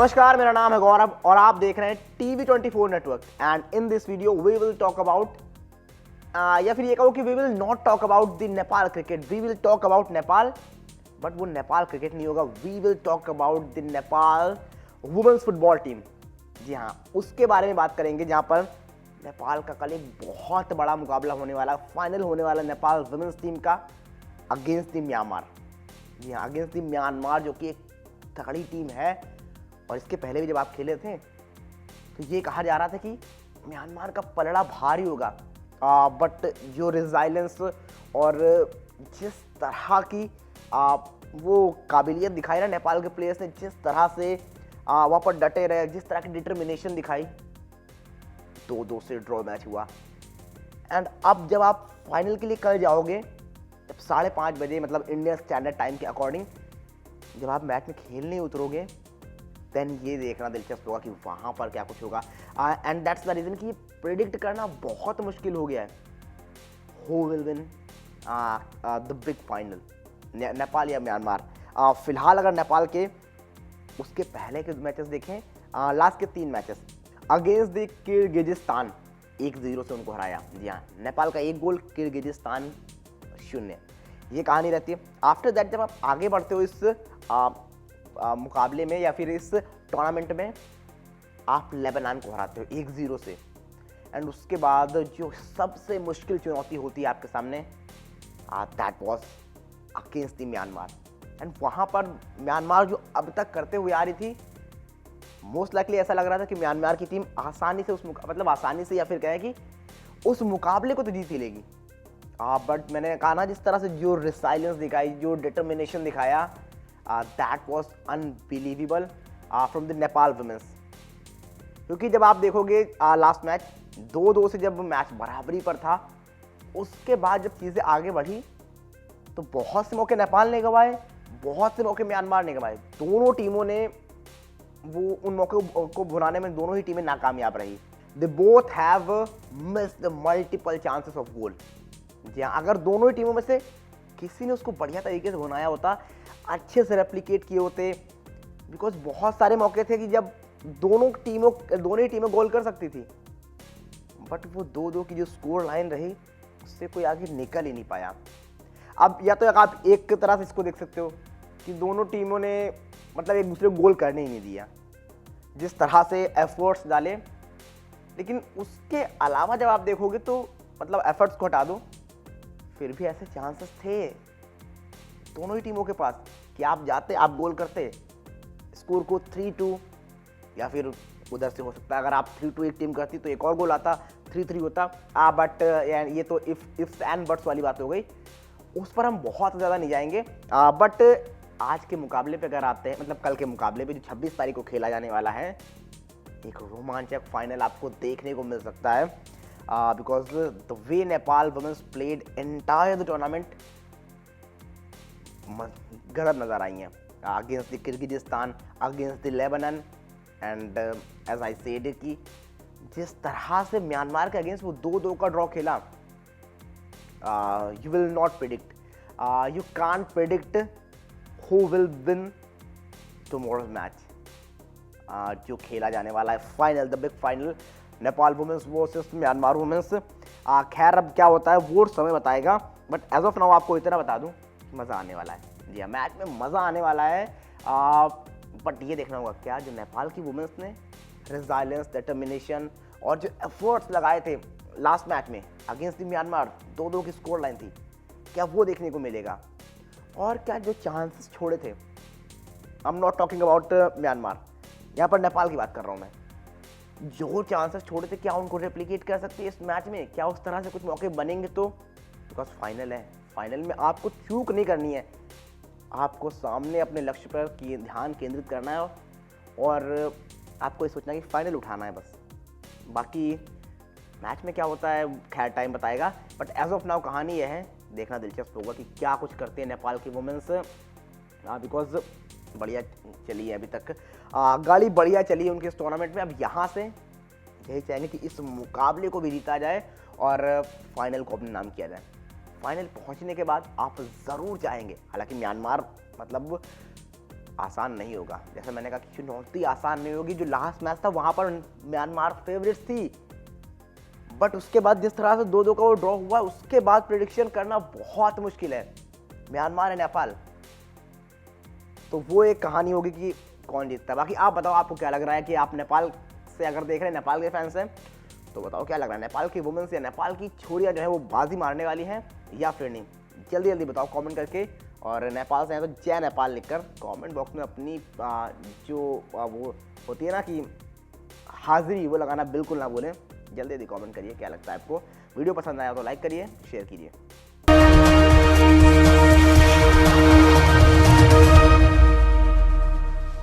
नमस्कार, मेरा नाम है गौरव और आप देख रहे हैं TV24 network. And in this video we will talk about या फिर ये कहो कि we will not talk about the Nepal cricket, we will talk about Nepal, but वो नेपाल क्रिकेट नहीं होगा। We will talk about the Nepal women's football team. जी हाँ, उसके बारे में बात करेंगे, जहाँ पर नेपाल का कल एक बहुत बड़ा मुकाबला होने वाला, फाइनल होने वाला नेपाल वुमेन्स टीम का अगेंस्ट द म्यांमार। जी हाँ, अगेंस्ट द म्यांमार, जो कि एक तगड़ी टीम है। और इसके पहले भी जब आप खेले थे तो ये कहा जा रहा था कि म्यांमार का पलड़ा भारी होगा, बट जो रिजाइलेंस और जिस तरह की वो काबिलियत दिखाई ना नेपाल के प्लेयर्स ने, जिस तरह से वहाँ पर डटे रहे, जिस तरह की डिटर्मिनेशन दिखाई, 2-2 से ड्रॉ मैच हुआ। एंड अब जब आप फाइनल के लिए कल जाओगे, जब 5:30 बजे, मतलब इंडियन स्टैंडर्ड टाइम के अकॉर्डिंग जब आप मैच में खेलने उतरोगे, देन ये देखना दिलचस्प होगा कि वहाँ पर क्या कुछ होगा। एंड दैट्स द रीज़न कि प्रिडिक्ट करना बहुत मुश्किल हो गया है। Who will win the big final, Nepal या म्यांमार। फिलहाल अगर नेपाल के उसके पहले के मैचेस देखें, लास्ट के 3 मैचेस अगेंस्ट द किर्गिजिस्तान 1-0 से उनको हराया। जी हाँ, नेपाल का 1 गोल, किर्गिजिस्तान 0। ये कहानी रहती है। आफ्टर दैट जब आप आगे बढ़ते हो इस मुकाबले में या फिर इस टूर्नामेंट में, आप लेबनान को हराते हो 1-0 से। एंड उसके बाद जो सबसे मुश्किल चुनौती होती है आपके सामने, that was against the Myanmar. And वहाँ पर म्यांमार जो अब तक करते हुए आ रही थी, मोस्ट लाइकली ऐसा लग रहा था कि म्यांमार की टीम आसानी से आसानी से या फिर कहें कि उस मुकाबले को तो जीत ही लेगी। बट मैंने कहा ना, जिस तरह से जो रिसाइलेंस दिखाई, जो डिटर्मिनेशन दिखाया, that was unbelievable from the Nepal women's. क्योंकि जब आप देखोगे लास्ट मैच 2-2 से जब मैच बराबरी पर था, उसके बाद जब चीज़ें आगे बढ़ी तो बहुत से मौके नेपाल ने गंवाए, बहुत से मौके म्यांमार ने गंवाए। दोनों टीमों ने वो उन मौक़ों को भुनाने में दोनों ही टीमें नाकामयाब रही। They both have missed multiple chances of goal. जी हाँ, अगर दोनों ही टीमों में से किसी ने उसको बढ़िया तरीके से भुनाया होता, अच्छे से रेप्लिकेट किए होते, बिकॉज बहुत सारे मौके थे कि जब दोनों ही टीमें गोल कर सकती थी, बट वो 2-2 की जो स्कोर लाइन रही, उससे कोई आगे निकल ही नहीं पाया। अब या तो आप एक तरह से इसको देख सकते हो कि दोनों टीमों ने मतलब एक दूसरे को गोल करने ही नहीं दिया, जिस तरह से एफर्ट्स डाले। लेकिन उसके अलावा जब आप देखोगे तो मतलब एफर्ट्स को हटा दो, फिर भी ऐसे चांसेस थे दोनों ही टीमों के पास कि आप जाते, आप गोल करते, स्कोर को 3-2, या फिर उधर से हो सकता है अगर आप 3-2 एक टीम करती तो एक और गोल आता, 3-3 होता। बट ये तो इफ्स एंड बट्स वाली बात हो गई, उस पर हम बहुत ज़्यादा नहीं जाएंगे। बट आज के मुकाबले पे अगर आते हैं, मतलब कल के मुकाबले पे जो 26 तारीख को खेला जाने वाला है, एक रोमांचक फाइनल आपको देखने को मिल सकता है। Because the way Nepal women's played entire the tournament गजब नजर आई हैं against the Kyrgyzstan, against the Lebanon. And as I said कि जिस तरह से म्यांमार के अगेंस्ट वो 2-2 का ड्रॉ खेला, you will not predict, you can't predict who will win tomorrow's match जो खेला जाने वाला है, final, the big final, Nepal women's versus Myanmar women's. खैर अब क्या होता है वो समय बताएगा, बट एज ऑफ नाउ आपको इतना बता दूं, मज़ा आने वाला है। जी हाँ, मैच में मज़ा आने वाला है। बट ये देखना होगा क्या जो नेपाल की वुमेन्स ने रिजाइलेंस, डिटर्मिनेशन और जो एफर्ट्स लगाए थे लास्ट मैच में अगेंस्ट द म्यांमार, 2-2 की स्कोर लाइन थी, क्या वो देखने को मिलेगा। और क्या जो चांसेस छोड़े थे, I am not talking about Myanmar, यहाँ पर नेपाल की बात कर रहा हूँ मैं, जो चांसेस छोड़े थे, क्या उनको रेप्लिकेट कर सकती है इस मैच में, क्या उस तरह से कुछ मौके बनेंगे। तो बिकॉज फाइनल है, फाइनल में आपको चूक नहीं करनी है, आपको सामने अपने लक्ष्य पर ध्यान केंद्रित करना है और आपको ये सोचना है कि फाइनल उठाना है बस। बाकी मैच में क्या होता है खैर टाइम बताएगा, बट एज ऑफ नाउ कहानी यह है, देखना दिलचस्प होगा कि क्या कुछ करते हैं नेपाल की वुमेन्स। बिकॉज बढ़िया चली है अभी तक, गाड़ी बढ़िया चली है उनके इस टूर्नामेंट में। अब यहाँ से यही चाहेंगे कि इस मुकाबले को भी जीता जाए और फाइनल को अपने नाम किया जाए। फाइनल पहुंचने के बाद आप ज़रूर चाहेंगे, हालांकि म्यांमार मतलब आसान नहीं होगा। जैसे मैंने कहा कि चुनौती आसान नहीं होगी। जो लास्ट मैच था वहाँ पर म्यांमार फेवरेट्स थी, बट उसके बाद जिस तरह से 2-2 का वो ड्रॉ हुआ, उसके बाद प्रेडिक्शन करना बहुत मुश्किल है। म्यांमार है नेपाल, तो वो एक कहानी होगी कि कौन जीतता है। बाकी आप बताओ, आपको क्या लग रहा है कि आप नेपाल से अगर देख रहे हैं, नेपाल के फैंस हैं, तो बताओ क्या लग रहा है, नेपाल की वुमेन्स या नेपाल की छोरियाँ जो है वो बाजी मारने वाली हैं या फिर नहीं? जल्दी जल्दी बताओ कमेंट करके। और नेपाल से हैं तो जय नेपाल लिखकर कमेंट बॉक्स में अपनी जो वो होती है ना कि हाजिरी, वो लगाना बिल्कुल ना भूलें। जल्दी जल्दी कमेंट करिए क्या लगता है आपको। वीडियो पसंद आया तो लाइक करिए, शेयर कीजिए।